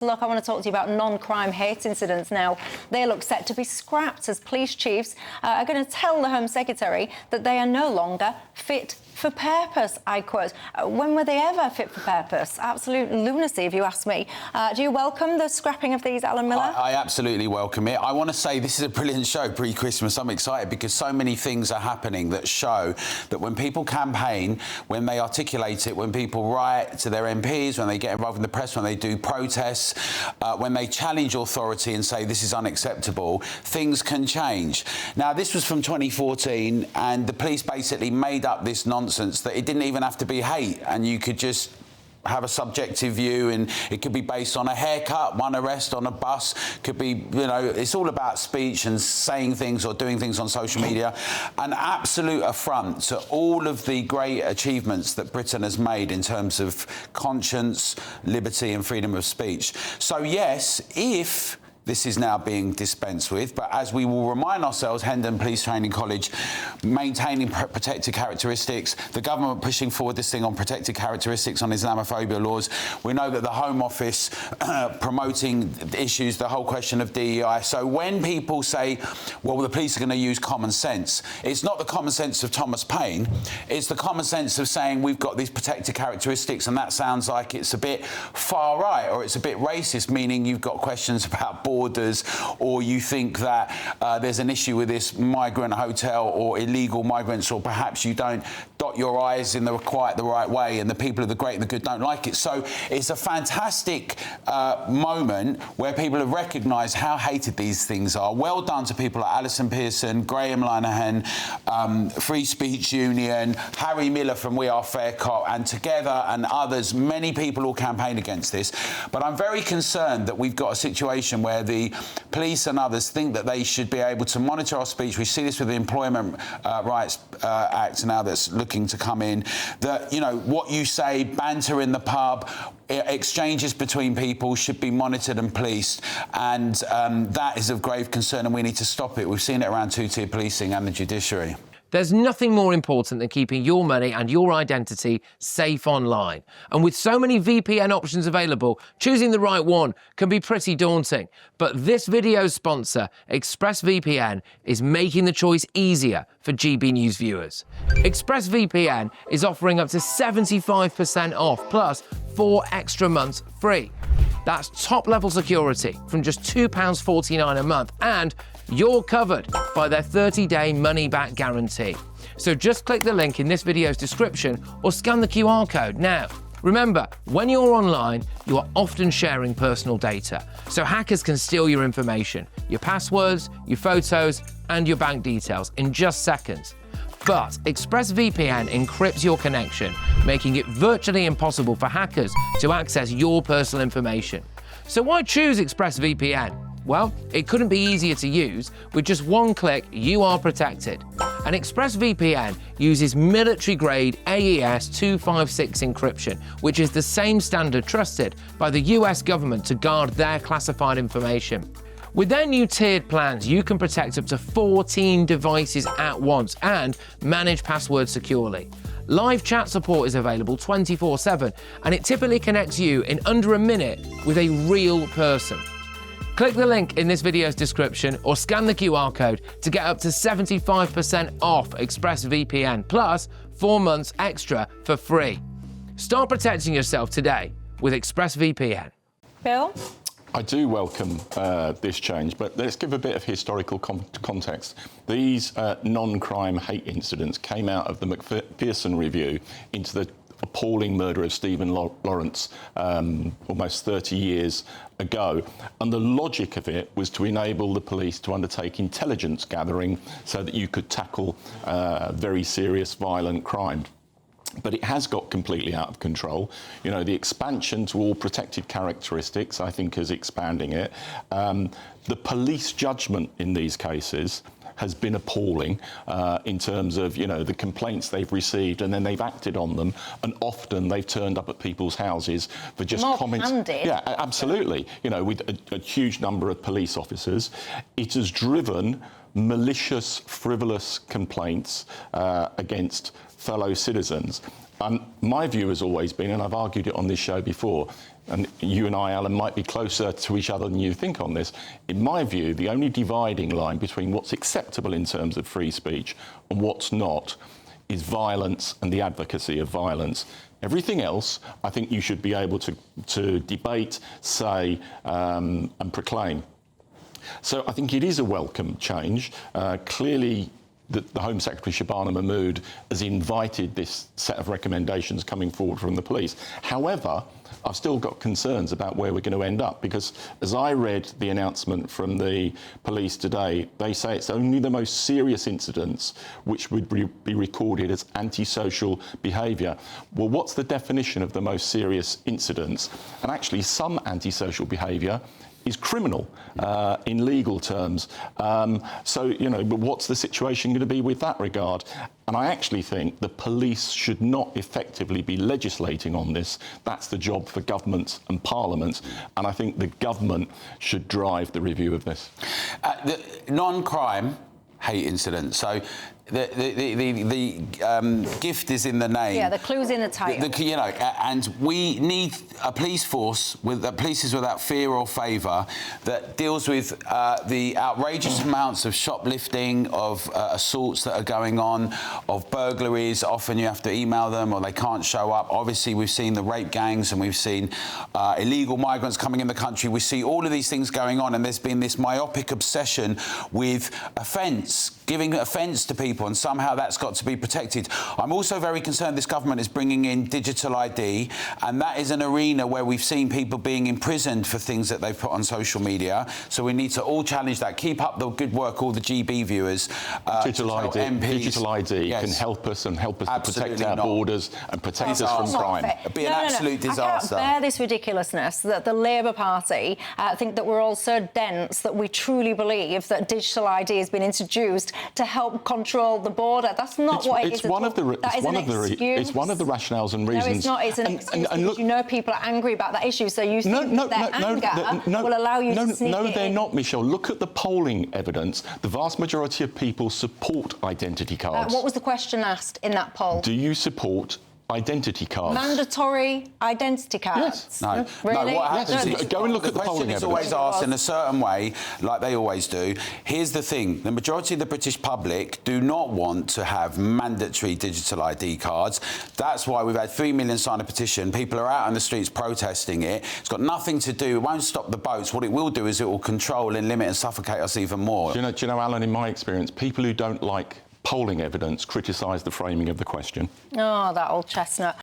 Look, I want to talk to you about non-crime hate incidents now. They look set to be scrapped as police chiefs are going to tell the Home Secretary that they are no longer fit for purpose, I quote. When were they ever fit for purpose? Absolute lunacy, if you ask me. Do you welcome the scrapping of these, Alan Miller? I absolutely welcome it. I want to say this is a brilliant show pre-Christmas. I'm excited because so many things are happening that show that when people campaign, when they articulate it, when people write to their MPs, when they get involved in the press, when they do protests, when they challenge authority and say this is unacceptable, things can change. Now, this was from 2014 and the police basically made up this nonsense that it didn't even have to be hate and you could just have a subjective view and it could be based on a haircut, one arrest on a bus, could be, you know, it's all about speech and saying things or doing things on social media. An absolute affront to all of the great achievements that Britain has made in terms of conscience, liberty and freedom of speech. So yes, if this is now being dispensed with, but as we will remind ourselves, Hendon Police Training College maintaining protected characteristics, the government pushing forward this thing on protected characteristics on Islamophobia laws. We know that the Home Office promoting issues, the whole question of DEI. So when people say, well, the police are going to use common sense, it's not the common sense of Thomas Paine, it's the common sense of saying we've got these protected characteristics and that sounds like it's a bit far right or it's a bit racist, meaning you've got questions about borders, or you think that there's an issue with this migrant hotel or illegal migrants, or perhaps you don't dot your I's in quite the right way and the people of the great and the good don't like it. So it's a fantastic moment where people have recognised how hated these things are. Well done to people like Alison Pearson, Graham Linehan, Free Speech Union, Harry Miller from We Are Fair Cop, and Together and others. Many people will campaign against this. But I'm very concerned that we've got a situation where the police and others think that they should be able to monitor our speech. We see this with the Employment Rights Act now that's looking to come in, that, you know, what you say, banter in the pub, exchanges between people should be monitored and policed, and that is of grave concern and we need to stop it. We've seen it around two-tier policing and the judiciary. There's nothing more important than keeping your money and your identity safe online. And with so many VPN options available, choosing the right one can be pretty daunting. But this video's sponsor, ExpressVPN, is making the choice easier for GB News viewers. ExpressVPN is offering up to 75% off, plus 4 extra months free. That's top-level security from just £2.49 a month, and you're covered by their 30-day money-back guarantee. So just click the link in this video's description or scan the QR code now. Remember, when you're online, you are often sharing personal data, so hackers can steal your information, your passwords, your photos, and your bank details in just seconds. But ExpressVPN encrypts your connection, making it virtually impossible for hackers to access your personal information. So why choose ExpressVPN? Well, it couldn't be easier to use. With just one click, you are protected. And ExpressVPN uses military-grade AES 256 encryption, which is the same standard trusted by the US government to guard their classified information. With their new tiered plans, you can protect up to 14 devices at once and manage passwords securely. Live chat support is available 24/7, and it typically connects you in under a minute with a real person. Click the link in this video's description or scan the QR code to get up to 75% off ExpressVPN, plus 4 months extra for free. Start protecting yourself today with ExpressVPN. Bill? I do welcome this change, but let's give a bit of historical context. These non-crime hate incidents came out of the Macpherson review into the appalling murder of Stephen Lawrence almost 30 years ago. And the logic of it was to enable the police to undertake intelligence gathering so that you could tackle very serious violent crime. But it has got completely out of control. You know, the expansion to all protected characteristics, I think, is expanding it. The police judgment in these cases has been appalling in terms of, you know, the complaints they've received, and then they've acted on them, and often they've turned up at people's houses for just comments. Candid. Yeah, absolutely. You know, with a huge number of police officers, it has driven malicious, frivolous complaints against fellow citizens. My view has always been, and I've argued it on this show before, and you and I, Alan, might be closer to each other than you think on this. In my view, the only dividing line between what's acceptable in terms of free speech and what's not is violence and the advocacy of violence. Everything else, I think you should be able to debate, say, and proclaim. So I think it is a welcome change. Clearly, the Home Secretary Shabana Mahmood has invited this set of recommendations coming forward from the police. However, I've still got concerns about where we're going to end up, because as I read the announcement from the police today, they say it's only the most serious incidents which would be recorded as antisocial behaviour. Well, what's the definition of the most serious incidents? And actually, some antisocial behaviour is criminal in legal terms. So, you know, but what's the situation going to be with that regard? And I actually think the police should not effectively be legislating on this. That's the job for governments and parliaments. And I think the government should drive the review of this. The non-crime hate incident. So the gift is in the name. Yeah, the clue's in the title. You know, and we need a police force that polices without fear or favour, that deals with the outrageous amounts of shoplifting, of assaults that are going on, of burglaries. Often you have to email them or they can't show up. Obviously, we've seen the rape gangs and we've seen illegal migrants coming in the country. We see all of these things going on, and there's been this myopic obsession with offence, giving offence to people, and somehow that's got to be protected. I'm also very concerned this government is bringing in digital ID, and that is an arena where we've seen people being imprisoned for things that they've put on social media. So we need to all challenge that. Keep up the good work, all the GB viewers. Digital ID yes, can help us to absolutely protect our borders and protect us from crime. It'd be an absolute disaster. I can't bear this ridiculousness that the Labour Party think that we're all so dense that we truly believe that digital ID has been introduced to help control the border. That's not what it is. It's one of the rationales and reasons. No, it's not. It's an excuse, and look, you know people are angry about that issue, so you think their anger will allow you to sneak it in. No, they're not, Michelle. Look at the polling evidence. The vast majority of people support identity cards. What was the question asked in that poll? Do you support identity cards? Mandatory identity cards? Yes. No. Really? No, what happens is, go and look at the polling evidence. The question is always asked in a certain way, like they always do. Here's the thing. The majority of the British public do not want to have mandatory digital ID cards. That's why we've had 3 million sign a petition. People are out on the streets protesting it. It's got nothing to do, it won't stop the boats. What it will do is it will control and limit and suffocate us even more. Do you know, Alan, in my experience, people who don't like polling evidence criticise the framing of the question. Oh, that old chestnut.